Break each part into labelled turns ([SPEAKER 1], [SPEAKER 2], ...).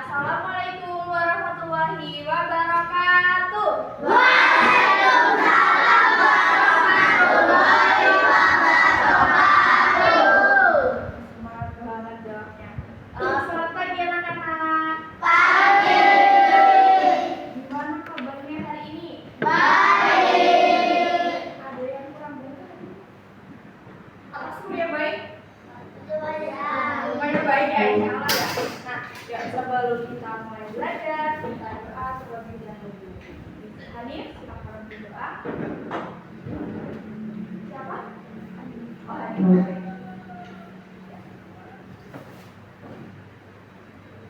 [SPEAKER 1] Assalamualaikum warahmatullahi wabarakatuh.
[SPEAKER 2] Waalaikumsalam warahmatullahi wabarakatuh.
[SPEAKER 1] Semangat banget jawabnya. Selamat pagi anak-anak.
[SPEAKER 2] Pagi.
[SPEAKER 1] Gimana kabarnya hari ini?
[SPEAKER 2] Baik.
[SPEAKER 1] Ada yang kurang baik? Apa semuanya baik? Semuanya baik ya, insya Allah ya. Nah, ya sebelum kita mulai belajar, kita doa terlebih dahulu. Hanif, silakan berdoa. Siapa? Oh, Hanif.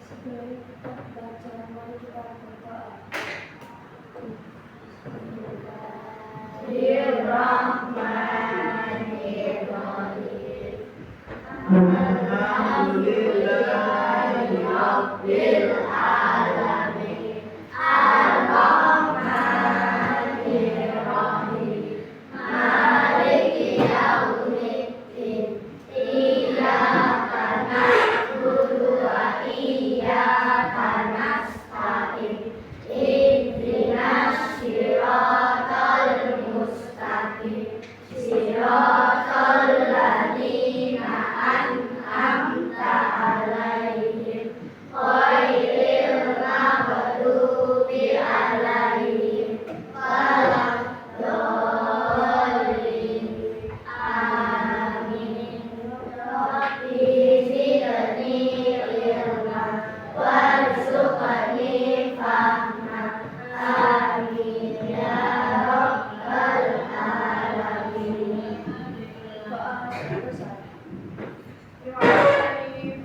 [SPEAKER 1] Sebelum kita belajar, mari kita berdoa.
[SPEAKER 2] Alhamdulillahirabbil alamin. Ar-Rahmanir Rahim. Maliki yaumiddin. Iyyaka na'budu wa iyyaka nasta'in. Ihdinas siratal mustaqim. Siratal ladzina an'amta 'alaihim ghairil maghdubi 'alaihim waladdallin. Amin. Rabbi zidni ilman warzuqni fahman. Amin ya rabbal alamin.
[SPEAKER 1] Terima kasih.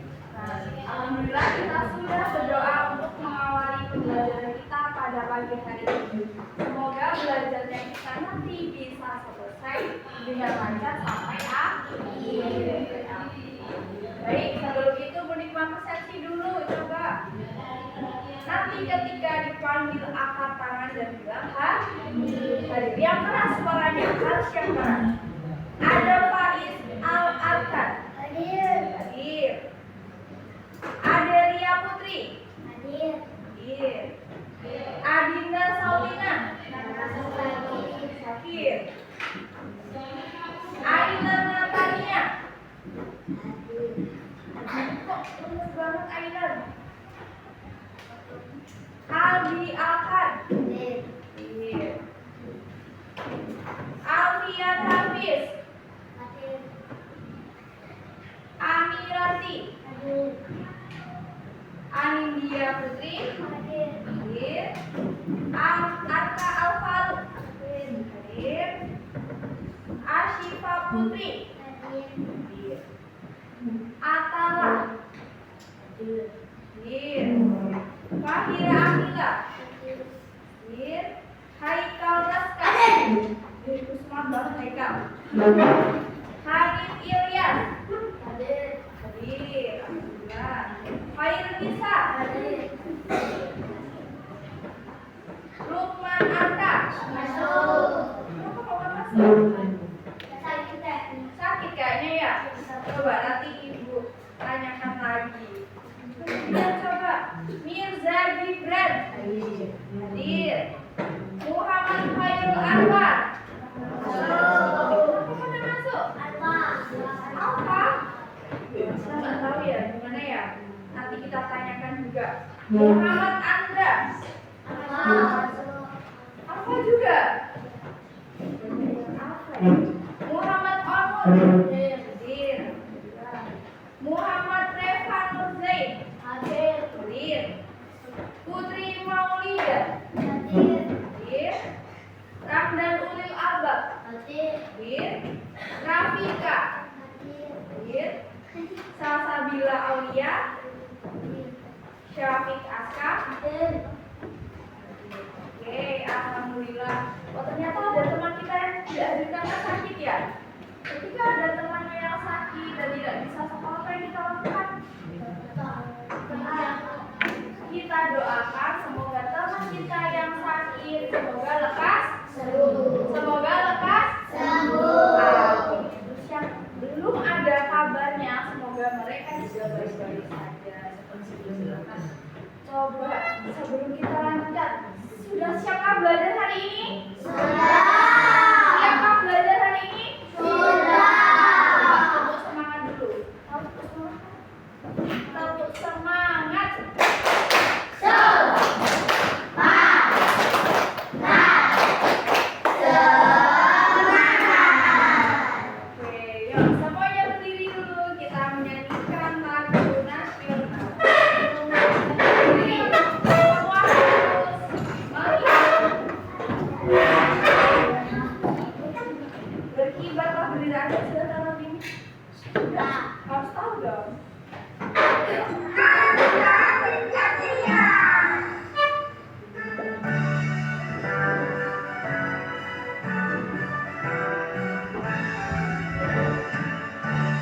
[SPEAKER 1] Alhamdulillah kita sudah berdoa untuk mengawali pembelajaran kita pada pagi hari ini. Semoga belajarnya kita nanti bisa selesai dengan lancar sampai akhir. Baik, sebelum itu menikmati persepsi dulu, coba. Nanti ketika dipanggil angkat tangan dan bilang hadir. Yang keras suaranya, harus yang keras. Ada Faiz Al-Arkan. Hadir. Ada Ria Putri. Hadir. Adinda Saulina. Hadir. Aina Natania. Kok lemes banget Aina? Albi Alkan. Hadir. Alfian Hafiz. Amirati. Anindya Putri. Hadir. Arka Alfaru. Hadir. Ashifa Putri. Hadir. Atala. Hadir. Fahira Amila. Hadir. Haikal Raska. Itu semangat banget Haikal. Hanif Ilyas. Hadir. Alhamdulillah. Khair Nisa. Hadir. Lukman Arka.
[SPEAKER 2] Masuk.
[SPEAKER 1] Kenapa kok nggak masuk?
[SPEAKER 2] Sakit.
[SPEAKER 1] Sakit kayaknya ya. Coba nanti ibu tanyakan lagi. Kemudian coba Mirza Gibran. Hadir. Muhammad Khairul Anwar. Masuk. Kenapa nggak masuk? Apa? Kita nggak tahu ya gimana ya. Nanti kita tanyakan juga. Muhammad Andra. Apa juga? Apa ya? Muhammad Omur. Hadir. Muhammad Reva Nurzain. Hadir. Putri Maulida. Hadir. Ramdan Ulil Albab. Hadir. Rafika. Hadir. Salsabila Aulia. Syafiq Aska. Oke, alhamdulillah. Oh, ternyata ada teman kita yang tidak hadir karena sakit ya. Ketika ada temannya yang sakit dan tidak bisa sekolah, apa yang kita lakukan? Kita doakan semoga teman kita yang sakit semoga lekas sembuh. Semoga lekas
[SPEAKER 2] Sembuh.
[SPEAKER 1] Amin. Terus yang belum ada kabarnya, semoga mereka juga baik-baik saja. Seperti itu, silakan. Coba sebelum kita lanjutkan, sudah siapkah belajar hari ini?
[SPEAKER 2] Sudah.
[SPEAKER 1] Siapkah belajar hari ini?
[SPEAKER 2] Sudah.
[SPEAKER 1] Tepuk semangat dulu. Tepuk semangat. Oke, yuk semuanya berdiri dulu. Kita menyanyikan lagu nasional. Berdiri, semua harus melihat. Berkibarlah bendera Anda sudah tahu ini? Sudah. Harus tahu dong.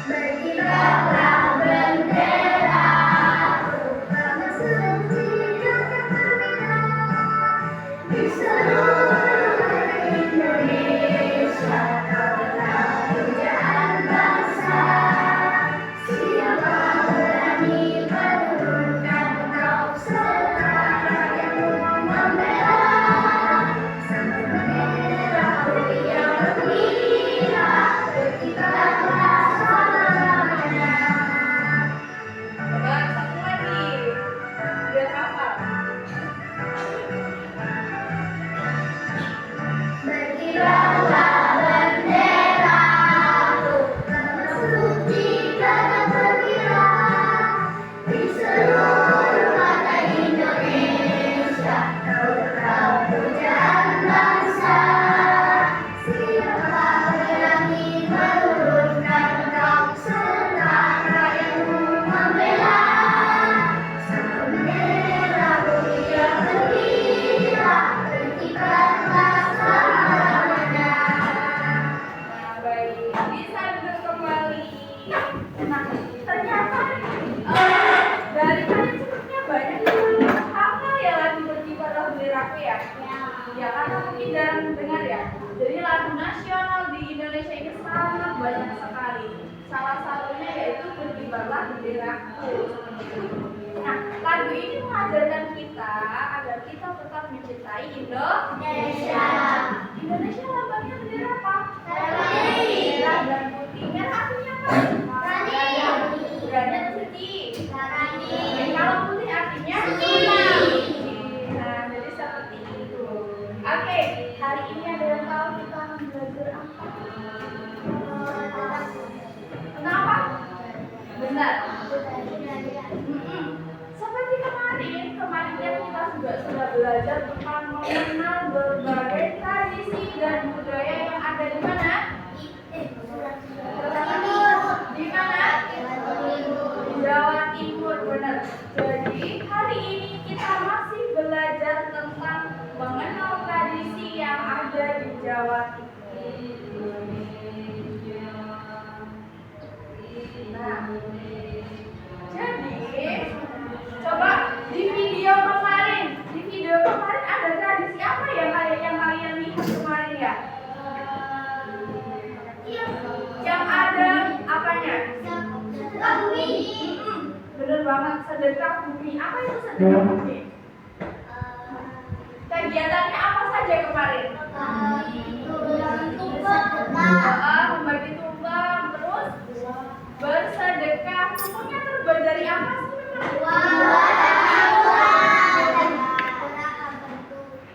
[SPEAKER 2] Berkibarlah bendera bersama suci dan gembira di seluruh Indonesia. Kau telah pujaan bangsa. Siapa berani menurunkan kau serta rakyatmu membela sang bendera putih yang gembira. Berkibarlah selamanya.
[SPEAKER 1] Coba satu lagi. Biar hafal.
[SPEAKER 2] Berkibarlah benderaku bersama suci dan gembira di seluruh mata Indonesia. Kau tetap pujaan bangsa. Siapa berani menurunkan kau serta rakyatmu membela sang bendera putih yang gembira. Berkibarlah selamanya.
[SPEAKER 1] Nah, baik. Bisa duduk kembali. Nah, ternyata dari kalian sebelumnya banyak yang hafal ya lagu Berkibarlah Benderaku ya. Ya, karena mungkin jarang mendengar ya. Jadi lagu nasional di Indonesia ini sangat banyak sekali. Salah satunya yaitu Berkibarlah Benderaku. Nah, lagu ini mengajarkan kita agar kita tetap mencintai Indonesia. Indonesia lambangnya bendera apa? Merah dan putih. Merah artinya apa? Berani atau suci? Dan kalau putih artinya suci. Nah, jadi seperti itu. Oke, hari ini ada yang tahu kita akan belajar apa? Tentang apa? Benar. Seperti kemarin kita sudah belajar tentang mengenal berbagai tradisi dan budaya yang ada di mana? Di mana? Di Jawa Timur, benar. Jadi hari ini kita masih belajar tentang mengenal tradisi yang ada di Jawa Timur. Nah, jadi coba di video kemarin ada tradisi apa ya yang kalian lihat kemarin ya? Yang ada apanya? Bener banget, sedekah bumi. Apa itu sedekah bumi? Kegiatannya apa saja kemarin? Membagi tumbang, terus bersedekah. Tumbangnya terbuat dari apa sih memang?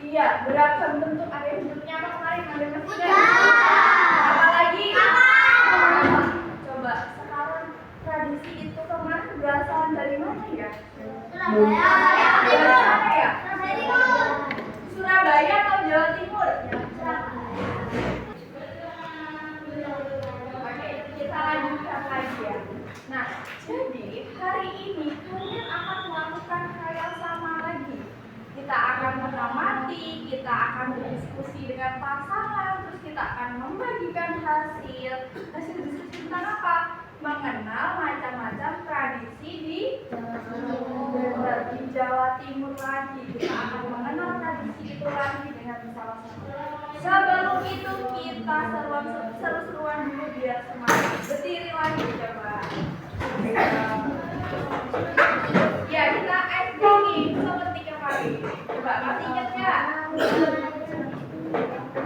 [SPEAKER 1] Iya, beragam bentuk. Ada yang bentuknya apa kemarin? Ada yang bentuknya? Apa lagi? Coba sekarang tradisi itu kemarin berasal dari mana ya? Dari mana ya? Surabaya atau Jawa Timur? Oke, kita lanjutkan lagi ya. Nah, jadi hari ini kalian akan melakukan hal yang sama lagi. Kita akan mengamati, kita akan berdiskusi dengan pasangan, terus kita akan membagikan hasil diskusi tentang apa? Mengenal macam-macam tradisi di Jawa Timur lagi. Kita akan mengenal tradisi itu lagi dengan bersama-sama. Sebelum itu kita seru-seruan dulu biar semangat. Berdiri lagi coba. Ya, kita acting. Coba masih ingat nggak?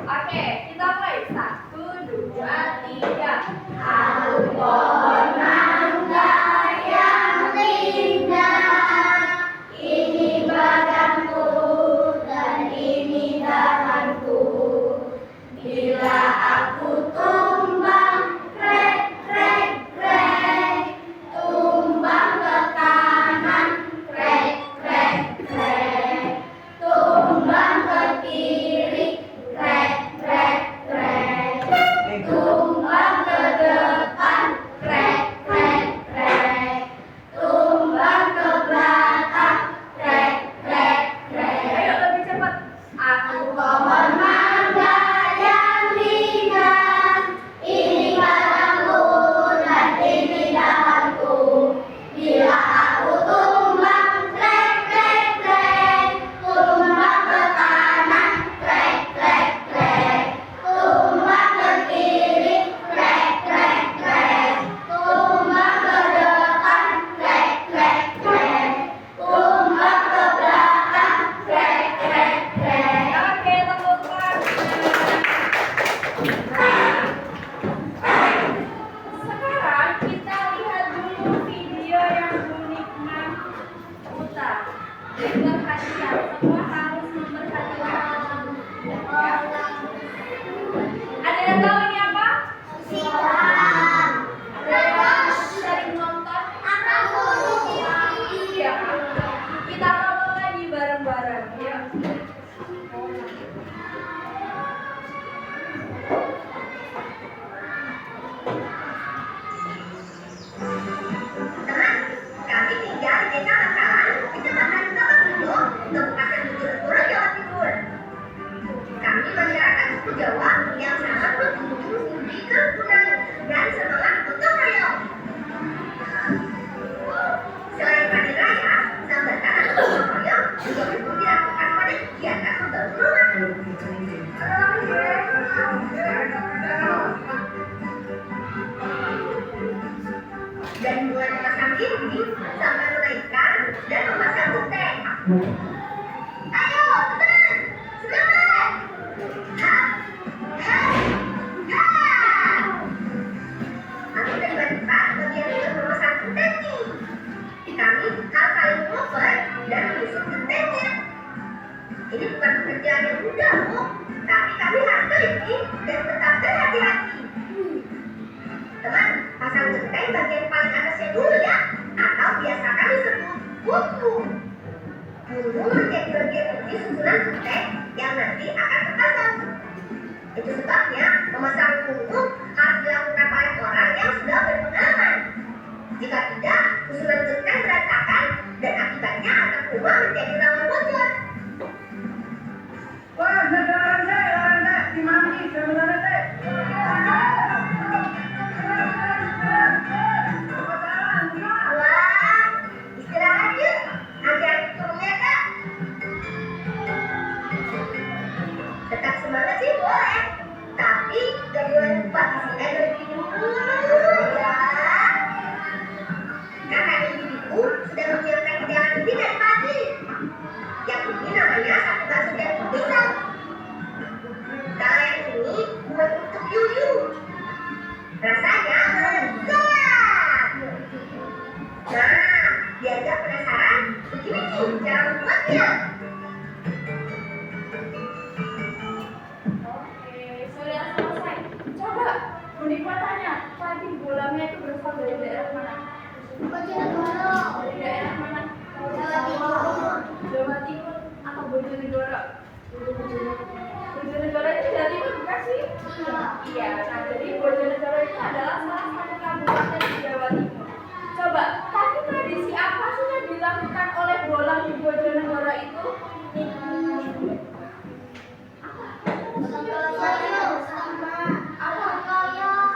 [SPEAKER 1] Oke, kita mulai. 1, 2, 3.
[SPEAKER 2] Aku pohon mangga yang indah, ini badanku dan ini dahanku. Bila aku tumbang, krek krek krek, tumbang ke kanan, krek krek krek, tumbang ke kiri, krek krek krek, tumbang ke depan, krek krek krek, tumbang ke belakang, krek krek krek.
[SPEAKER 1] Ayo lebih cepat.
[SPEAKER 2] Aku pohon mangga yang indah, ini batangku dan ini dahanku. Bila aku tumbang, krek krek krek, tumbang ke kanan, krek krek krek, tumbang ke kiri, krek krek krek, tumbang ke depan, krek krek krek, tumbang ke belakang, krek krek krek.
[SPEAKER 1] Oke, teman-teman. Sekarang kita lihat dulu video yang uniknya Uta. Perhatian, semua harus memperhatikan. Ada yang tahu ini apa?
[SPEAKER 2] Silakan.
[SPEAKER 1] Ada yang sering nonton? Iya. Kita tonton lagi bareng-bareng. Yuk.
[SPEAKER 2] Teman, kami tinggal di Desa Bangkalan, Kecamatan Kampung, Kabupaten Bojonegoro, Jawa Timur. Kami masyarakat suku Jawa yang sangat berkunjung studi kerukunan dan semangat gotong royong. Selain panen raya, sambatan atau gotong royong juga bisa dilakukan pada kegiatan membangun rumah. Dari mulai memasang dinding sampai menaikkan dan memasang genteng. Ayo teman, semangat! Ha, ha, ha! Aku terlibat bagian untuk memasang genteng nih. Kami harus saling mengoper dan menyusun gentengnya. Ini bukan pekerjaan yang mudah, Bu. Tapi kami harus teliti dan tetap berhati-hati. Teman, pasang genteng bagian paling atasnya dulu ya, atau biasa kami sebut punggung. Punggung menjadi bagian inti susunan genteng yang nanti akan terpasang. Itu sebabnya memasang punggung harus dilakukan oleh orang yang sudah berpengalaman. Jika tidak, susunan genteng berantakan dan akibatnya atap rumah menjadi rawan bocor.
[SPEAKER 3] Wah, negara dimana sebenarnya?
[SPEAKER 2] Wah, istirahat yuk. Ajar turunnya kak. Tetap semangat sih boleh, tapi gak boleh lupa isinya dari dulu ya. Kakak ibu sudah menyiapkan hidangan ini dari pagi. Yang ini namanya sate bakso dan pisang. Kalau yang ini buat untuk Yuyu. Rasanya lezat. Nah, biar gak penasaran, begini nih cara membuatnya.
[SPEAKER 1] Oke, sudah selesai. Coba Bunikwa tanya, tadi bolanya itu berasal dari daerah mana?
[SPEAKER 2] Bojonegoro,
[SPEAKER 1] Dari daerah mana?
[SPEAKER 2] Jawa Timur.
[SPEAKER 1] Jawa Timur atau Bojonegoro? Bojonegoro itu Jawa Timur bukan sih? Iya, nah jadi Bojonegoro itu adalah salah satu kabupaten di Jawa Timur. Coba, tadi tradisi apa sih yang dilakukan oleh bolang di Bojonegoro itu?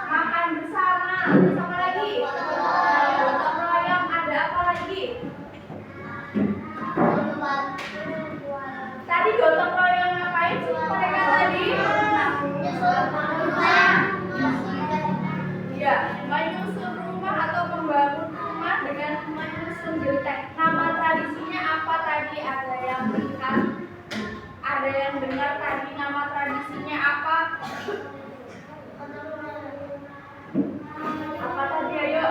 [SPEAKER 1] Makan bersama. Terus apa lagi? Gotong royong. Ada apa lagi? Tadi gotong royong ngapain sih mereka tadi? Iya, menyusun rumah atau membangun rumah dengan menyusun genteng. Nama tradisinya apa tadi? Ada yang lihat dengar tadi nama tradisinya apa? Apa tadi, ayo?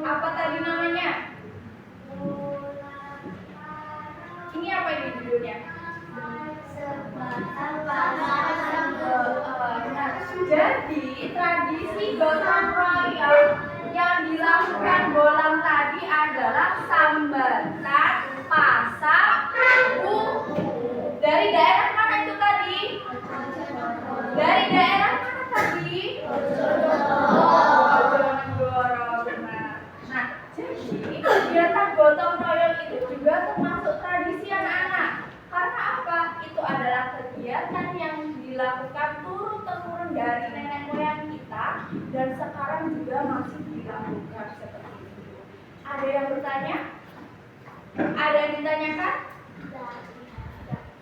[SPEAKER 1] Apa tadi namanya? Ini apa ini judulnya? Jadi tradisi gotong royong yang dilakukan Bolang tadi adalah sambatan pasak buku. Dari daerah mana itu tadi? Dari daerah mana tadi? Bojonegoro, benar. Nah, jadi kegiatan gotong royong itu juga termasuk tradisi anak-anak. Karena apa? Itu adalah kegiatan yang dilakukan turun-temurun dari nenek moyang kita dan sekarang juga masih dilakukan seperti itu. Ada yang bertanya? Ada yang ditanyakan?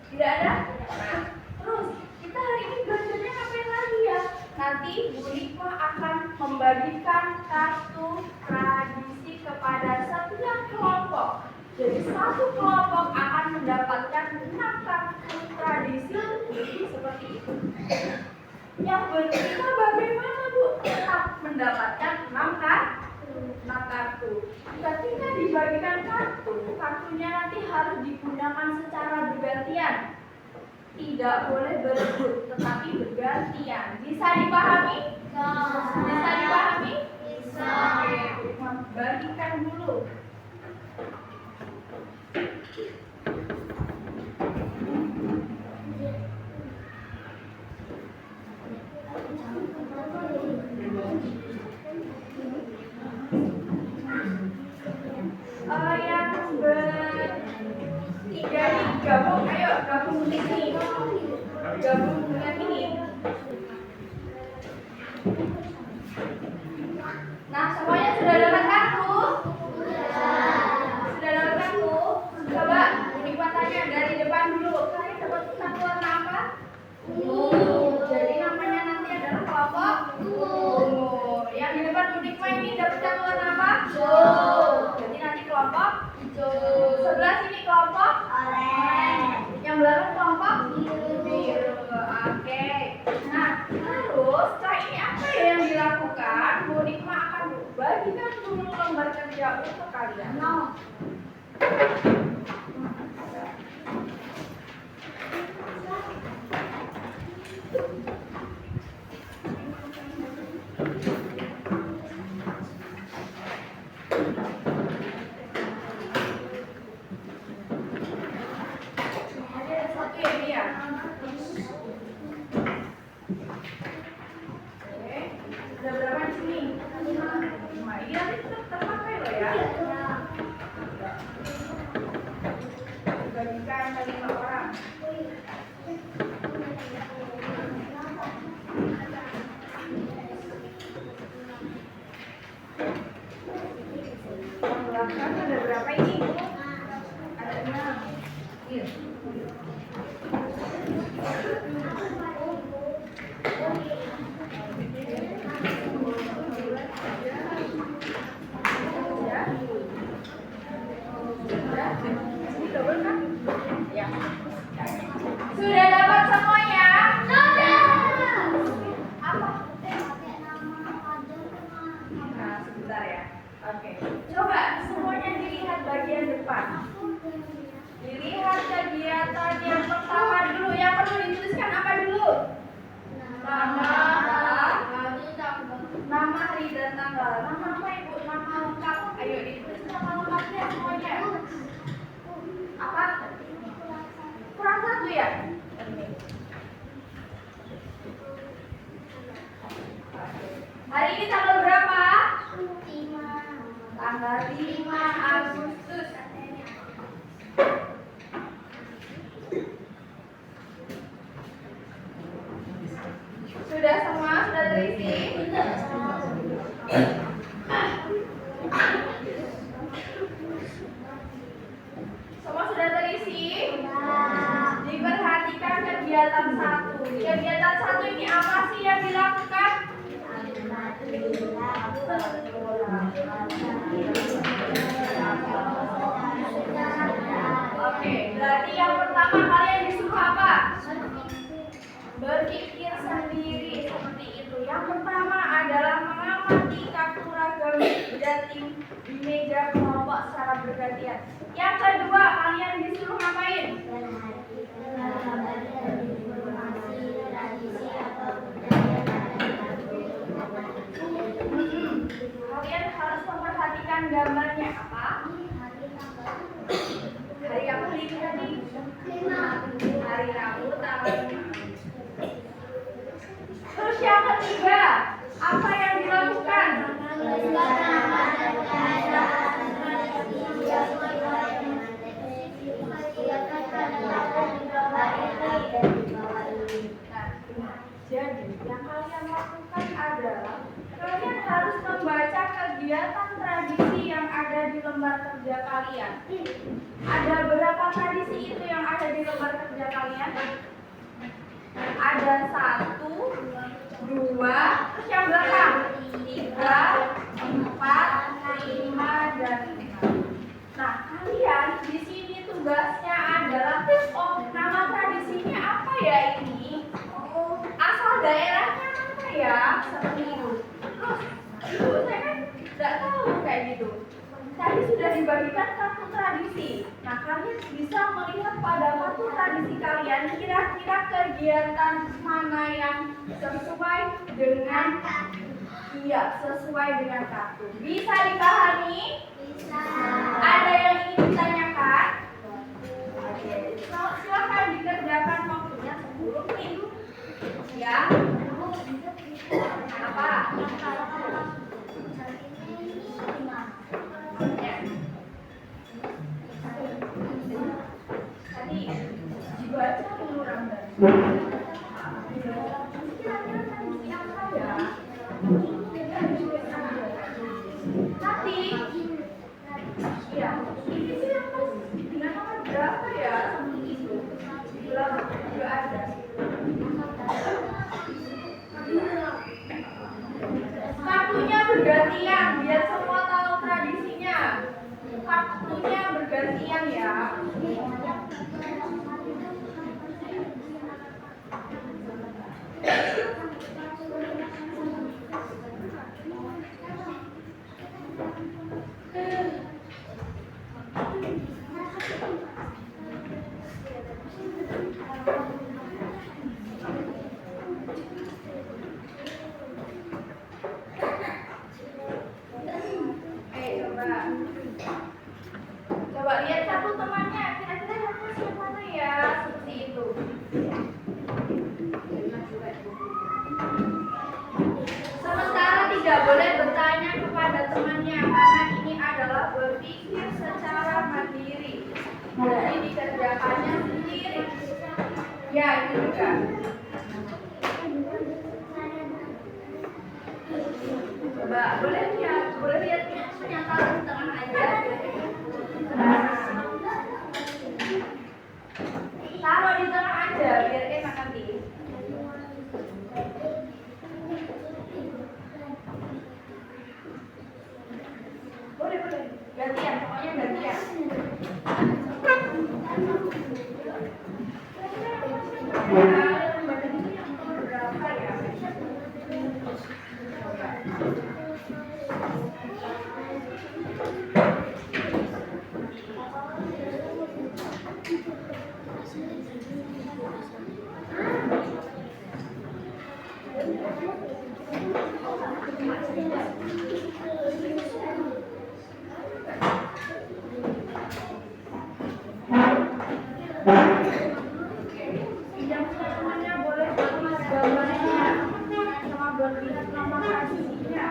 [SPEAKER 1] Tidak ada? Nah, terus kita hari ini belajarnya ngapain lagi ya? Nanti Bu Nikma akan membagikan kartu tradisi kepada setiap kelompok. Jadi satu kelompok akan mendapatkan 6 kartu tradisi seperti itu. Yang berikutnya bagaimana Bu? Tetap mendapatkan 6 kartu. Ketika dibagikan kartu, kartunya nanti harus digunakan secara bergantian. Tidak boleh berebut, tetapi bergantian. Bisa dipahami? Bisa dipahami? Bisa. Oke, bagikan dulu. Yang bertiga nih gabung, ayo gabung di sini, gabung dengan ini. Nah, semuanya sudah dapat kartu? Sudah dapat kartu? Coba Bu Nikma tanya dari depan dulu, kalian dapat kartu warna apa? Jadi namanya nanti adalah kelompok ungu. Yang di depan Bu Nikma ini dapat kartu warna apa? Jadi nanti kelompok hijau. Sebelah sini kelompok oranye. Yang belakang kelompok biru. Oke. Nah, terus setelah ini apa yang dilakukan? Bu Nikma akan bagikan dulu lembar kerja untuk kalian. Ada berapa di sini? 5. Iya, tetap terpakai loh ya. Bagikan ke 5 orang. Yang belakang ada berapa ini? Ada 6. Iya. Sudah dapat semuanya? Sudah. Apa? Nah, sebentar ya. Oke. Coba semuanya dilihat bagian depan. Dilihat kegiatan yang pertama dulu. Yang perlu dituliskan apa dulu? Nama, hari dan tanggal. Nama apa Ibu? Nama lengkap. Ayo ditulis nama lengkapnya semuanya. Apa? Kurang 1 ya? Hari ini tanggal berapa? 5. Tanggal 5 Agustus. Sudah semua? Sudah terisi? Semua sudah terisi? Diperhatikan kegiatan 1. Kegiatan 1 ini apa sih yang dilakukan? Oke, berarti yang berpikir sendiri seperti itu. Yang pertama adalah mengamati kartu ragam dan di meja kelompok secara bergantian. Yang kedua, kalian disuruh ngapain? Kalian harus memperhatikan gambarnya apa? Hari apa ini tadi? Hari Rabu tanggal 5. Terus yang ketiga, apa yang dilakukan? Jadi yang kalian lakukan adalah kalian harus membaca kegiatan tradisi yang ada di lembar kerja kalian. Ada berapa tradisi itu yang ada di lembar kerja kalian? Ada 1, 2, terus yang belakang 3, 4, 5, dan 6. Nah, kalian di sini tugasnya adalah nama tradisinya apa ya ini? Asal daerahnya apa ya? Seperti itu. Terus, ibu saya kan nggak tahu kayak gitu. Tadi sudah dibagikan kartu tradisi. Nah, kalian bisa melihat pada kartu tradisi kalian kira-kira kegiatan mana yang sesuai dengan sesuai dengan kartu. Bisa dipahami? Bisa. Ada yang ingin ditanyakan? Oke. Silakan dikerjakan waktunya 10 menit. Ya. Apa? Tadi dibaca dulu Randa. Nanti, ya, ini sih yang dengan nomor berapa ya? Seperti itu. Bilang juga ada. Kartunya bergantian biar semua tahu tradisinya. Kartunya bergantian ya. Coba lihat satu temannya, kira-kira yang siapa ya? Seperti itu. Sementara tidak boleh bertanya kepada temannya karena ini adalah berpikir secara mandiri. Jadi dikerjakannya sendiri. Ya, itu juga. Coba boleh lihat pernyataan di tengah aja. Taruh di tengah aja biar enak nanti. Boleh. Gantian, pokoknya gantian. Berapa ya? Pinjam temannya boleh mas gambarnya sama berlihat nama tradisinya.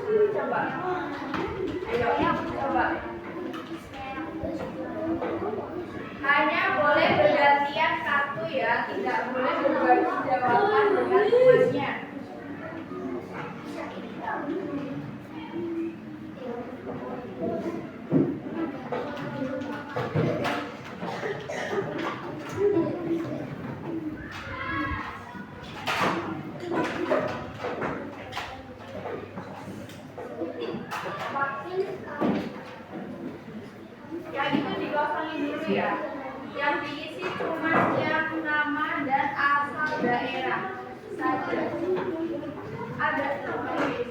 [SPEAKER 1] Coba. Ayo, coba. Hanya boleh bergantian kartu ya, tidak boleh berbagi jawaban dengan temannya. Yang itu dikosongin dulu ya. Yang diisi cuma yang nama dan asal daerah saja. Ada tulis.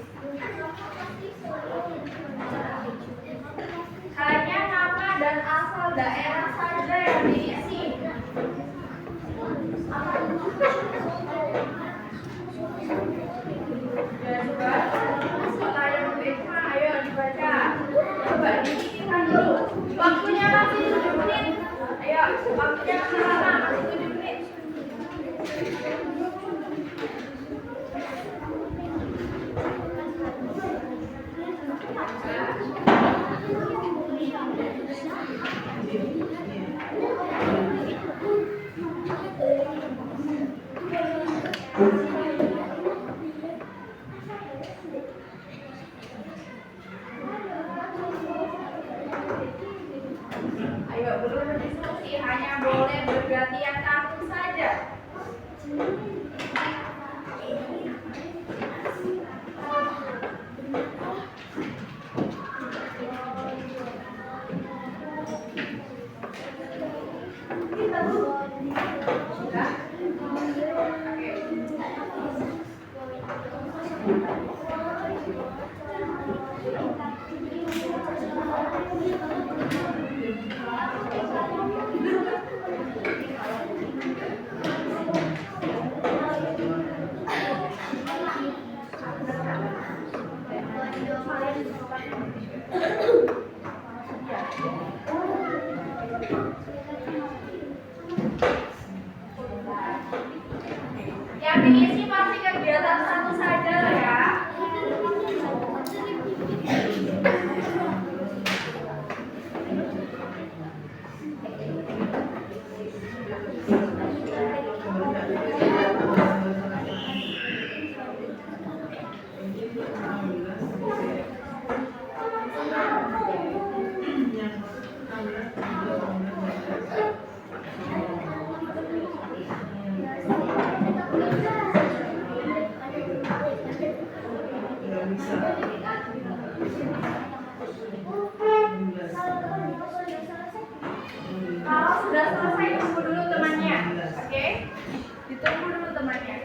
[SPEAKER 1] Hanya nama dan asal daerah saja yang diisi. Pertanyaan pertama, ayo dibaca. Coba diisikan dulu. Waktunya masih 7 menit. Ayo, waktunya masih lama, masih 7 menit. Ayo, belum berdiskusi, hanya boleh bergantian kartu saja. Sudah? Yang diisi pasti kegiatan satu saja loh ya. Kalau sudah selesai tunggu dulu temannya, oke? Ditunggu dulu temannya.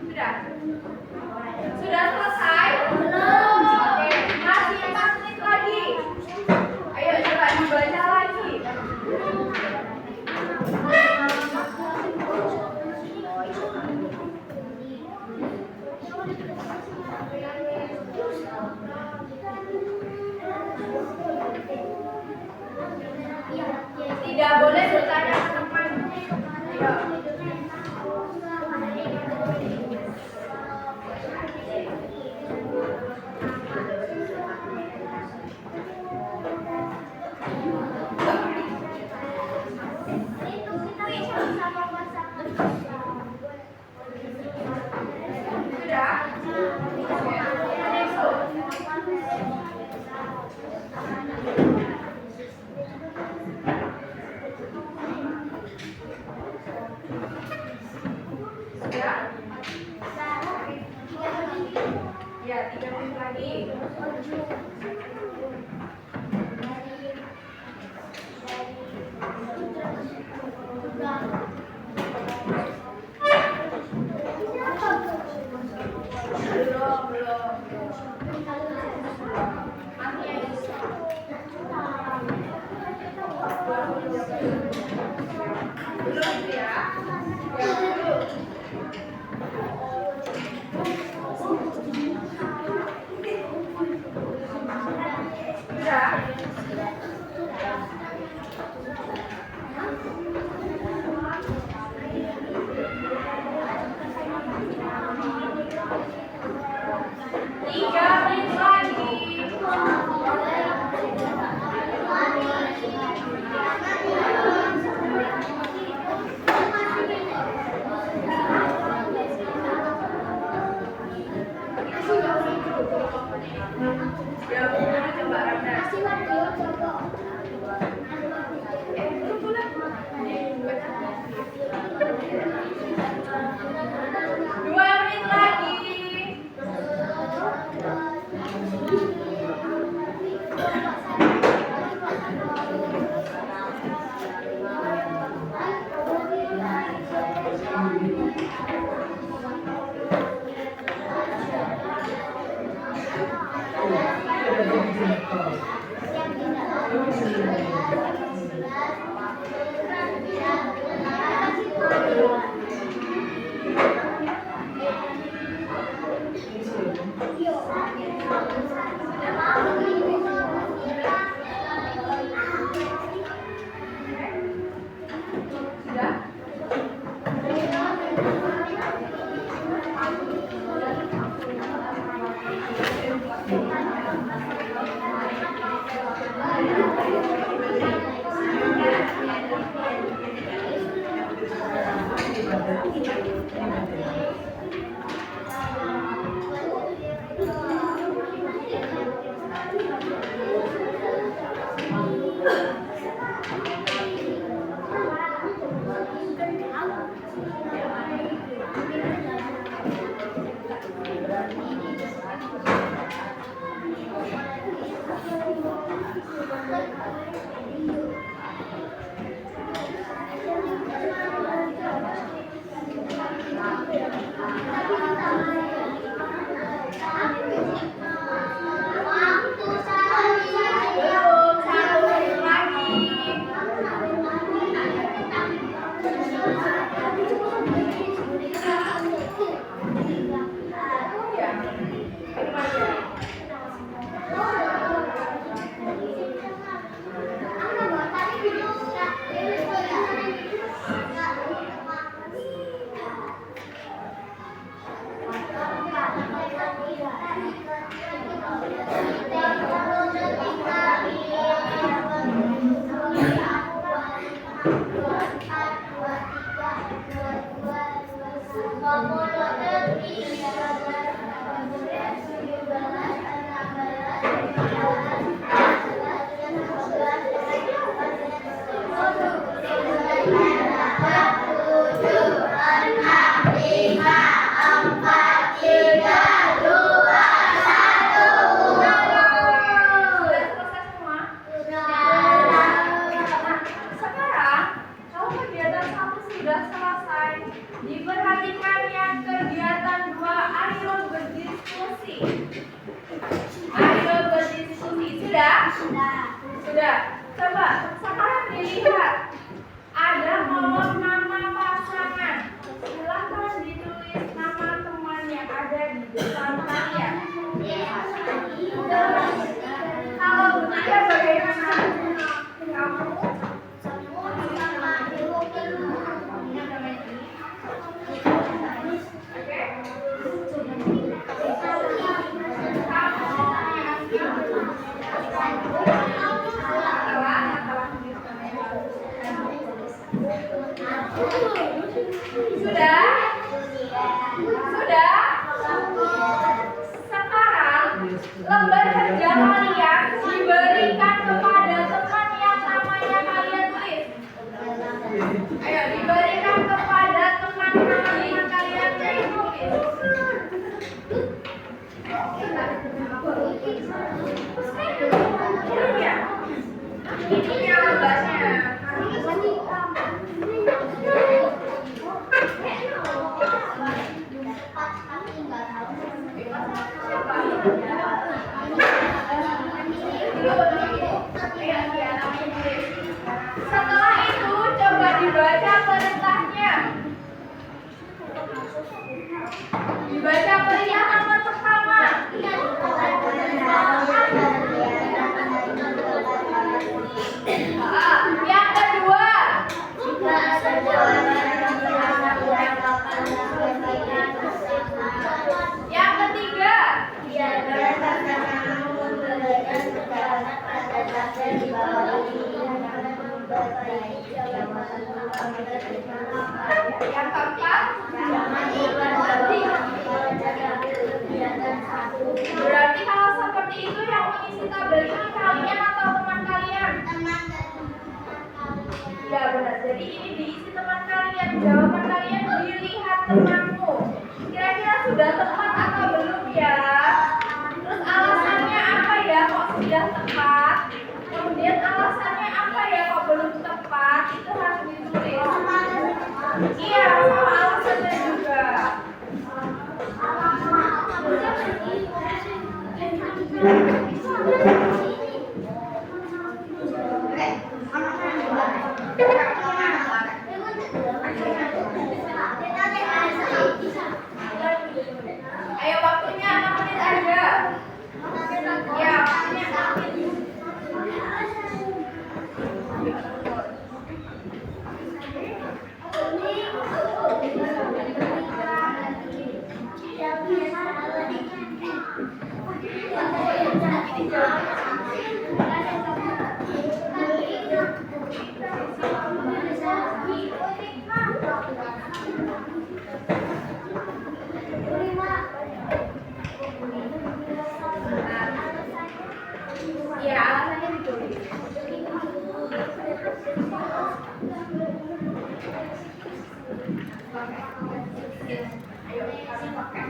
[SPEAKER 1] Sudah? Sudah selesai? Belum. Oke, masih 4 menit lagi. Ayo coba dibaca lagi. Tidak Sudah? Belum, satu menit lagi. Ya, ini masih. Sudah selesai semua? Nah, sekarang kalau kegiatan 1 sudah selesai, diperhatikan yang kegiatan 2, ayo berdiskusi. Ayo berdiskusi. Sudah? Sudah. Coba sekarang dilihat. Ada kolom nama pasangan. Silahkan ditulis nama teman yang ada di depan kalian. Kalau bertiga bagaimana? Kamu? Oke? Sudah? Sudah? Sekarang lembar kerja kalian diberikan kepada teman yang namanya kalian tulis. Ayo, diberikan kepada teman yang kalian tulis. Ini yang lembarnya. Setelah itu coba dibaca perintahnya. Dibaca perintah nomor pertama. Yang kedua. Yang ketiga. Yang keempat. Berarti kalau seperti itu yang mengisi tabel ini kalian atau teman kalian? Ya benar. Jadi ini diisi teman kalian. Jawaban kalian dilihat temanmu. Kira-kira sudah tepat atau belum ya? Terus alasannya apa ya kok sudah tepat? Kemudian alasannya apa ya kok belum tepat? Itu harus ditulis. Iya, sama alasannya juga. Oke. Iya, alasannya ditulis. Ayo, kami pakai.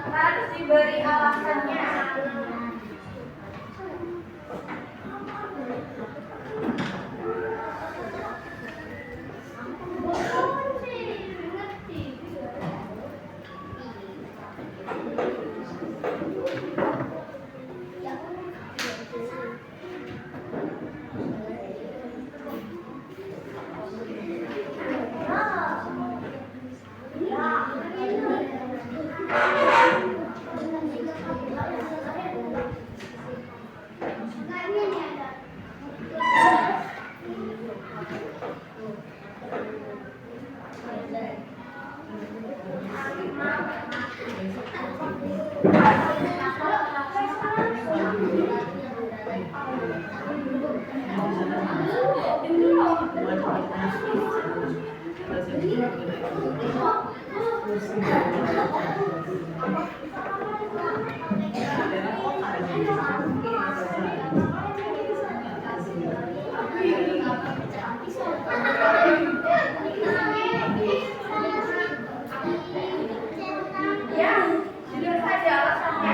[SPEAKER 1] Harus diberi alasannya. Ya, jujur saja alasannya.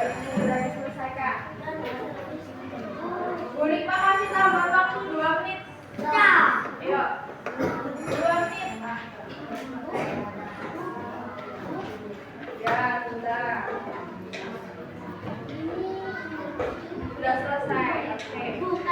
[SPEAKER 1] Ayo, sudah diselesaikan. Bu Nikma kasih tambah waktu 2 menit. Ayo, 2 menit. Ya, sudah. Sudah selesai. Oke. Yuk, 1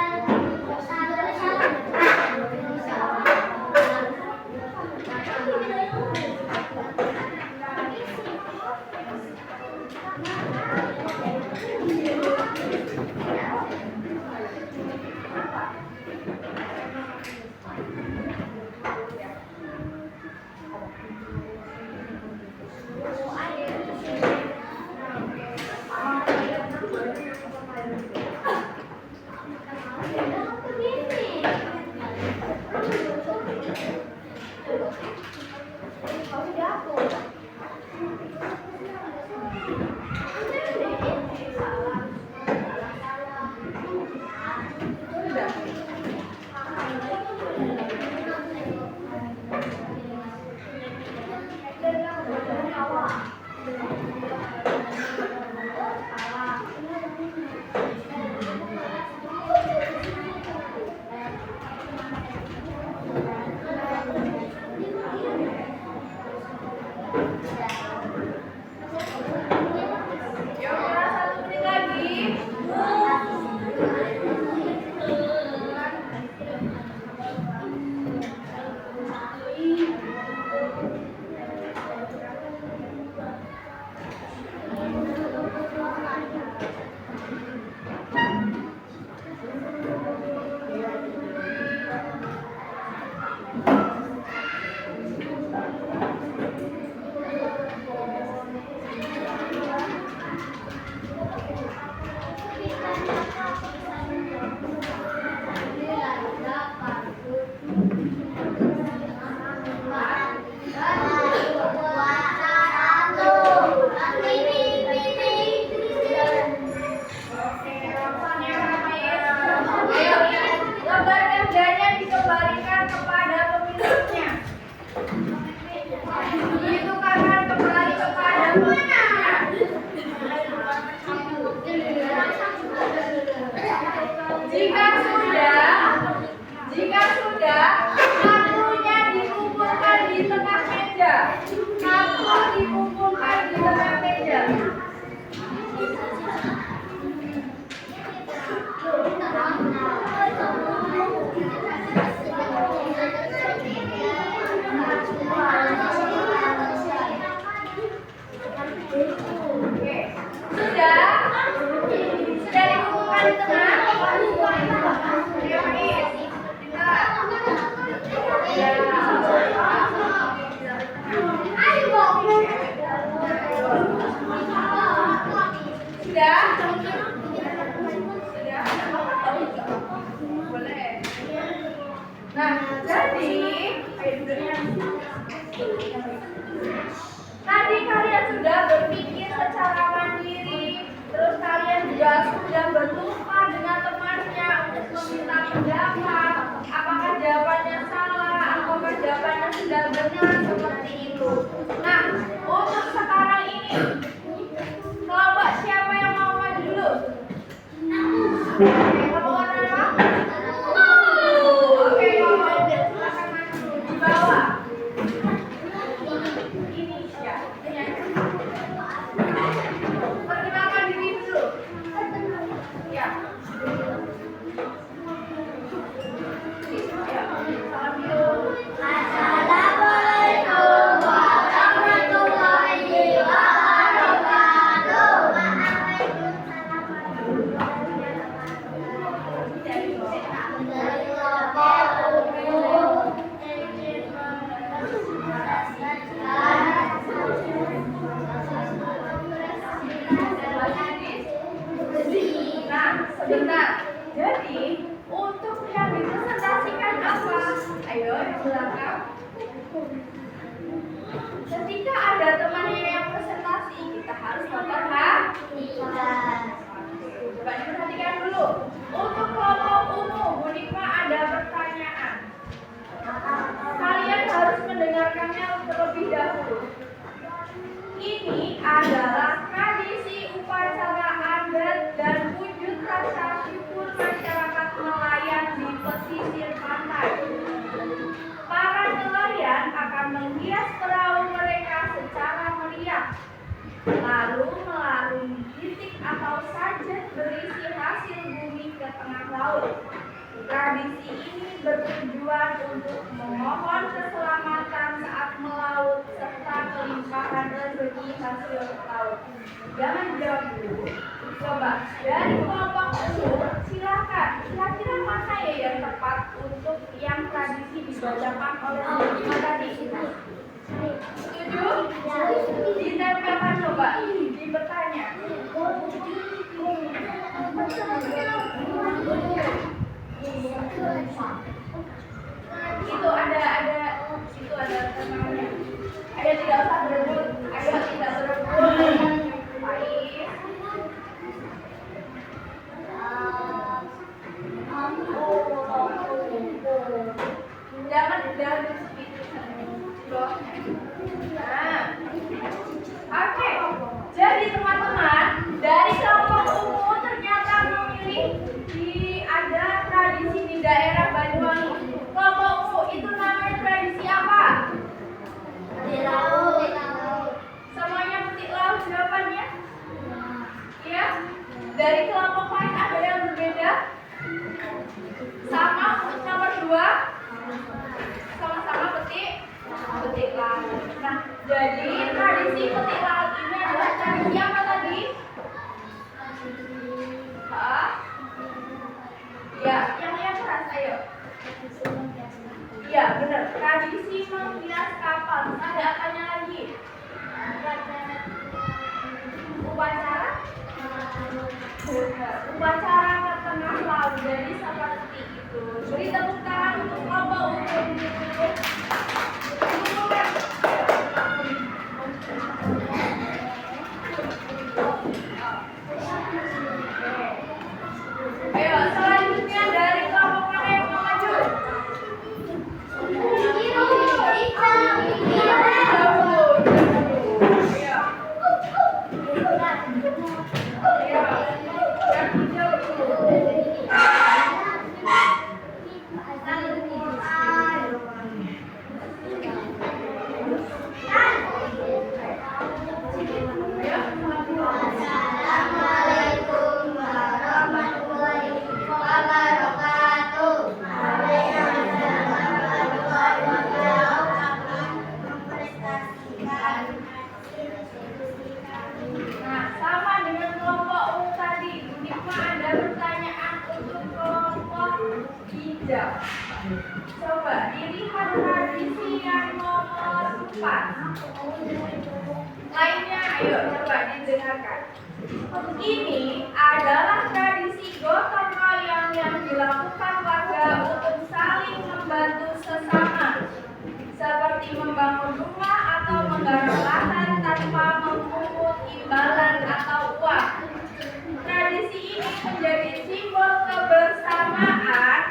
[SPEAKER 1] menit lagi. Lembar kerjanya dikembalikan kepada pemiliknya. Ditukarkan kembali kepada pemiliknya. Jika sudah, kartunya dikumpulkan di tengah meja. Kartu dikumpulkan di tengah meja. Oke. Sudah dikumpulkan di tengah. Boleh. Nah, jadi tadi kalian sudah berpikir secara mandiri, terus kalian juga sudah berjumpa dengan temannya untuk meminta pendapat, apakah jawabannya salah, apakah jawabannya sudah benar, seperti itu. Nah, untuk sekarang ini, kelompok siapa yang mau maju dulu? Kelompok apa? Oke, kelompok silakan maju di bawah. Perkenalkan diri dulu. Ya. Ya, salam dulu.
[SPEAKER 2] Assalamualaikum warahmatullahi wabarakatuh. Dari kelompok umum
[SPEAKER 1] Nah, sebentar. Jadi, untuk yang dipresentasikan apa? Ayo, yang belakang. Ketika ada temannya yang presentasi, kita harus memperhatikan. Coba diperhatikan dulu. Untuk kelompok umum, Bu Nikma ada pertanyaan. Kalian harus mendengarkannya terlebih dahulu. Ini adalah tradisi upacara lalu melarung titik atau sajet berisi hasil bumi ke tengah laut. Tradisi ini bertujuan untuk memohon keselamatan saat melaut serta kelimpahan rezeki hasil laut. Jangan jawab dulu. Coba dari kelompok umur silakan. Kira-kira mana ya yang tepat untuk yang tradisi dibacakan oleh Lima tadi? Setuju? Ditempelkan coba di petanya. Itu ada namanya. Ayo tidak usah berebut. Ayo tidak berebut. Baik. Jangan seperti itu. Nah, oke. Jadi teman-teman dari kelompok umum ternyata memilih ada tradisi di daerah Banyuwangi. Kelompok umum itu namanya tradisi apa? Petik laut. Semuanya petik laut jawabannya? Iya. Dari kelompok lain ada yang berbeda? Sama untuk nomor 2? Sama-sama petik laut. Nah, jadi tradisi petik laut ini adalah tradisi apa tadi? Ya, yang keras, ayo. Iya, benar. Tradisi menghias kapal. Ada apanya lagi? Upacara? Upacara ke tengah laut. Jadi seperti itu. Beri tepuk tangan untuk kelompok umum. Ayo, selanjutnya dari kelompok mana yang mau maju? Nah, sama dengan kelompok U tadi. Cuma ada pertanyaan untuk kelompok hijau. Coba dilihat tradisi yang nomor 4. Lainnya, ayo coba didengarkan. Ini adalah tradisi gotong royong yang dilakukan warga untuk saling membantu sesama, seperti membangun rumah atau menggarap lahan tanpa memungut imbalan atau uang. Tradisi ini menjadi simbol kebersamaan,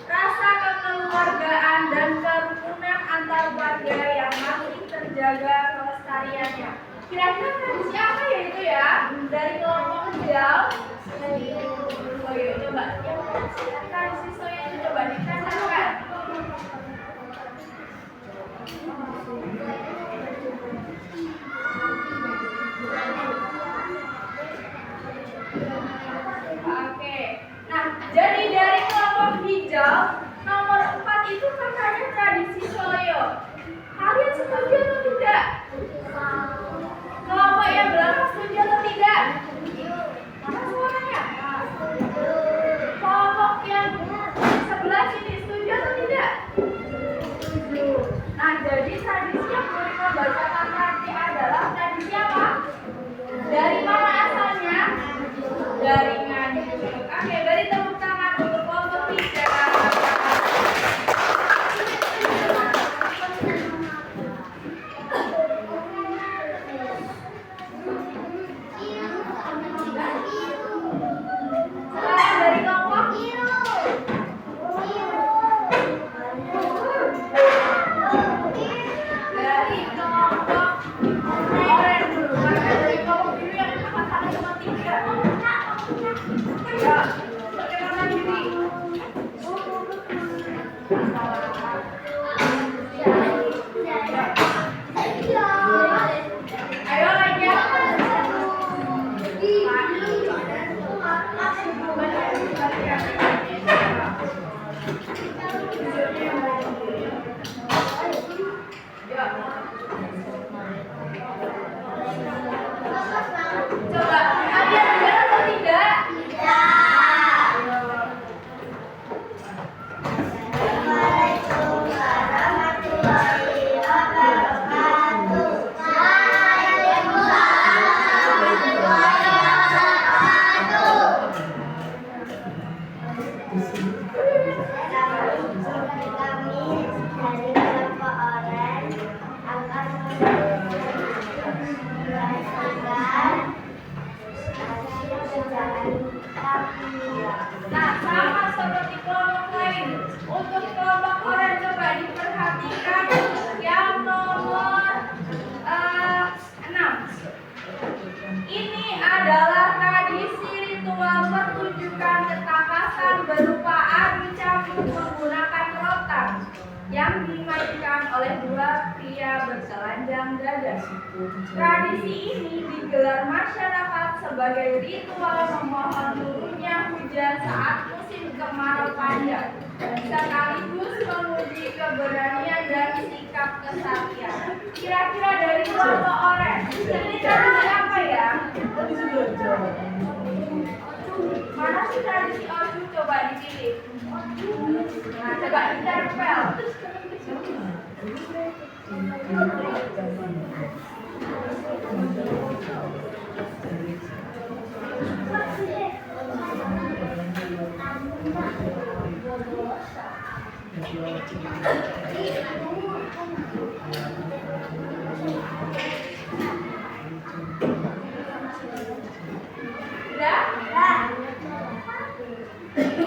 [SPEAKER 1] rasa kekeluargaan, dan kerukunan antar warga yang masih terjaga kelestariannya. Kira-kira tradisi apa ya itu ya? Dari kelompok hijau? Oh iya, coba. Yang tradisi soya itu coba dikatakan. Tradisi ini digelar masyarakat sebagai ritual memohon turunnya hujan saat musim kemarau panjang, sekaligus menguji keberanian dan sikap kesaktian. Kira-kira dari kelompok orange, ini tradisi apa ya? Mana sih tradisi Oju? Coba dipilih. Nah, coba ditempel.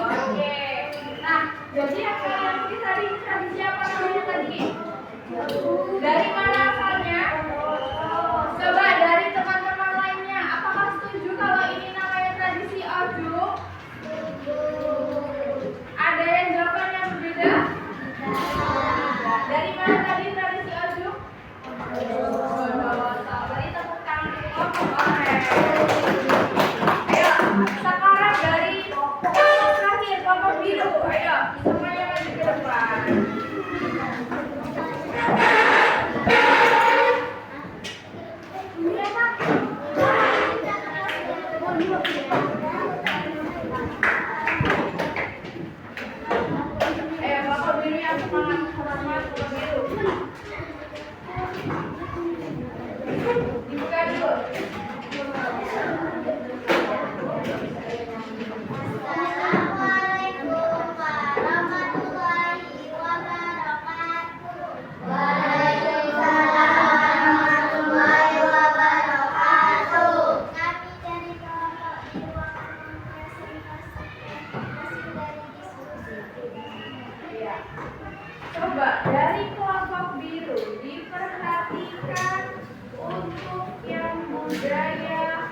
[SPEAKER 1] Oke. Nah, jadi yang kalian pilih tadi tradisi apa namanya tadi? Dari mana asalnya? Coba dari teman-teman lainnya. Apakah setuju kalau ini namanya tradisi Oju? Ada yang jawabannya berbeda? Dari mana tadi tradisi Oju? Beri tepuk tangan untuk kelompok orange. Ayo, sekarang dari kelompok terakhir, kelompok biru. Ayo, semuanya maju ke depan. Ayo, kelompok biru yang semangat, kelompok biru. Dibuka dulu.
[SPEAKER 4] Assalamualaikum warahmatullahi wabarakatuh. Waalaikumsalam warahmatullahi wabarakatuh. Kami dari kelompok biru akan mempresentasikan hasil dari diskusi.
[SPEAKER 1] Ya. Coba dari kelompok biru diperhatikan untuk yang budaya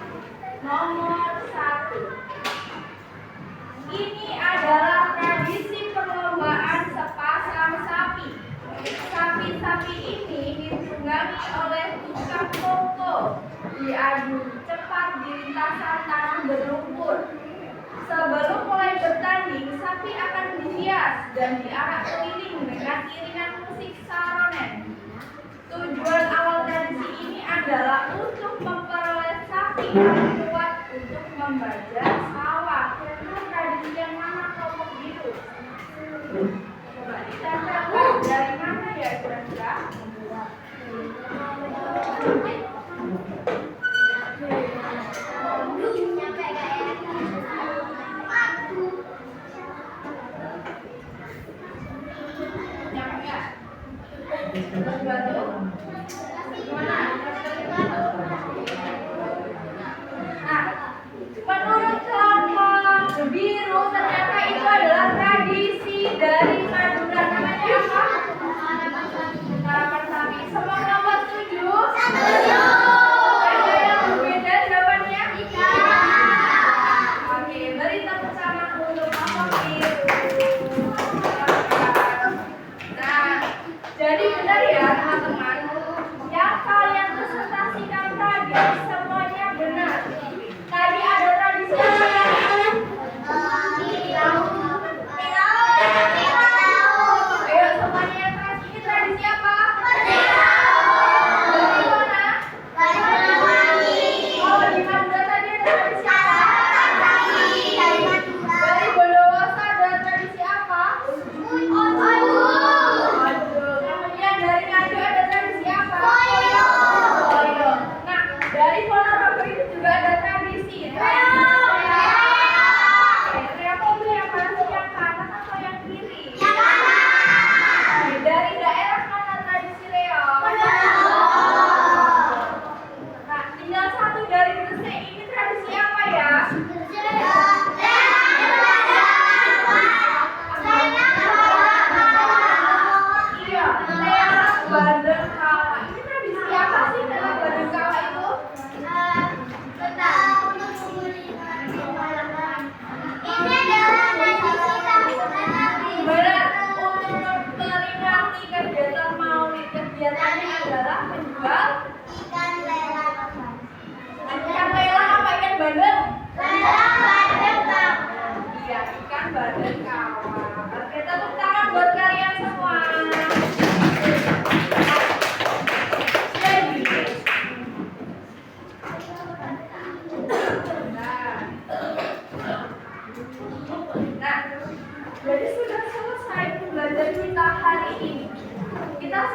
[SPEAKER 1] nomor 1. Ini adalah tradisi perlombaan sepasang sapi. Sapi-sapi ini ditunggangi oleh tukang koko, diadu cepat di lintasan tanah berlumpur. Sebelum mulai bertanding, sapi akan dihias dan diarak keliling dengan iringan musik saronen. Tujuan awal tradisi ini adalah untuk memperoleh sapi yang kuat untuk membajak sawah. Kira-kira tradisi yang mana kelompok biru? Coba ditempelkan dari mana ya kira-kira?
[SPEAKER 4] Nyampe gak ya?
[SPEAKER 1] Nyampe nggak? Batu? Gimana? Nah, menurut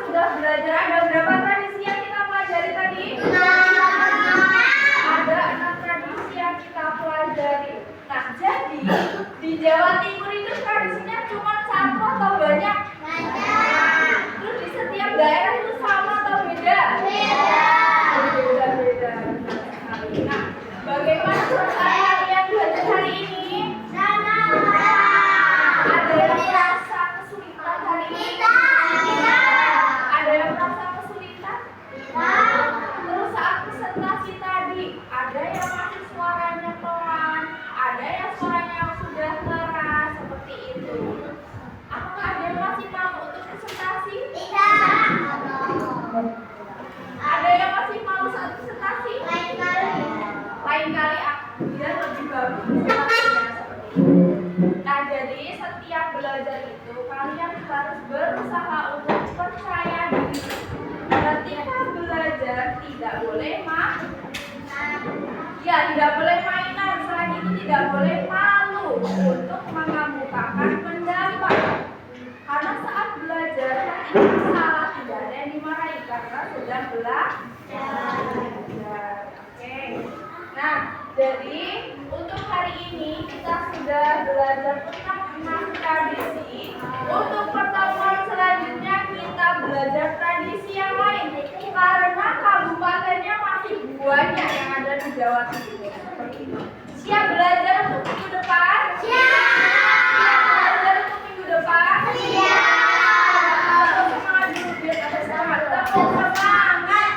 [SPEAKER 1] sudah belajar ada berapa tradisi yang kita pelajari tadi? Ada 6 tradisi yang kita pelajari. Nah, jadi di Jawa Timur itu tradisinya cuma satu atau banyak? Terus di setiap daerah itu sama atau beda? Beda. Nah, bagaimana suasana kalian belajar hari ini? Ada yang merasa kesulitan hari ini? Ada yang merasa kesulitan? Terus saat presentasi tadi, ada yang masih suaranya pelan, ada yang suaranya sudah keras seperti itu. Apakah ada yang masih malu untuk presentasi? Ada yang masih malu saat presentasi? Lain kali dia lebih bagus presentasinya seperti itu. Nah, jadi setiap belajar itu kalian harus berusaha untuk percaya diri. Ketika belajar tidak boleh tidak boleh mainan. Selain itu tidak boleh malu untuk mengemukakan pendapat. Karena saat belajar ketika salah tidak ada yang dimarahi karena sudah belajar. Oke. Nah, jadi untuk hari ini kita sudah belajar tentang 6 tradisi. Untuk pertemuan selanjutnya kita belajar tradisi yang lain karena kabupatennya masih banyak yang ada di Jawa Timur. Siap belajar untuk minggu depan? Siap belajar untuk minggu depan? Semangat dulu biar ada semangat. Tepuk semangat.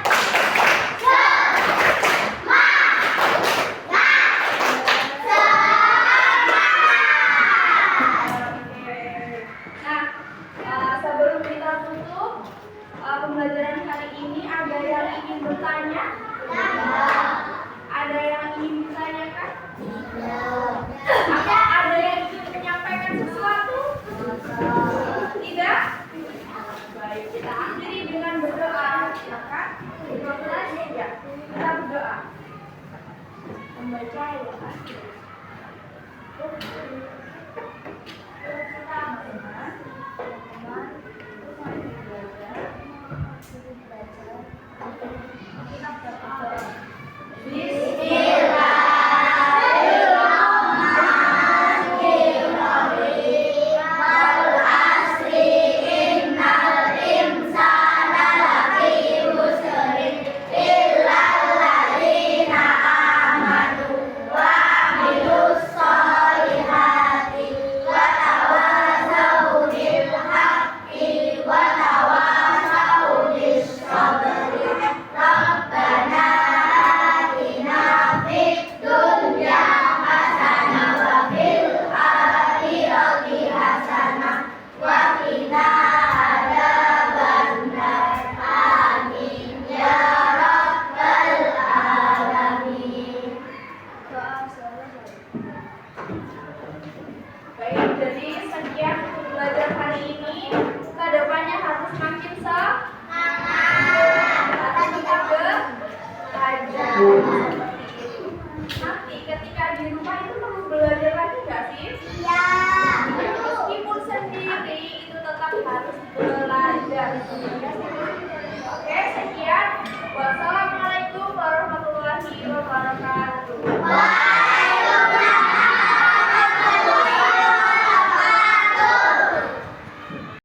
[SPEAKER 1] Sebelum kita tutup pembelajaran kali ini, ada yang ingin bertanya? Ada yang ingin ditanyakan? Ada yang ingin menyampaikan sesuatu? Tidak? Baik, kita akhiri dengan berdoa. Silakan. Ya, kita berdoa. Membaca ya kan? Baik, jadi sekian untuk belajar hari ini. Kedepannya harus makin semangat. Harus tetap belajar. Nanti ketika di rumah itu perlu belajar lagi nggak sih? Meskipun sendiri itu tetap harus belajar.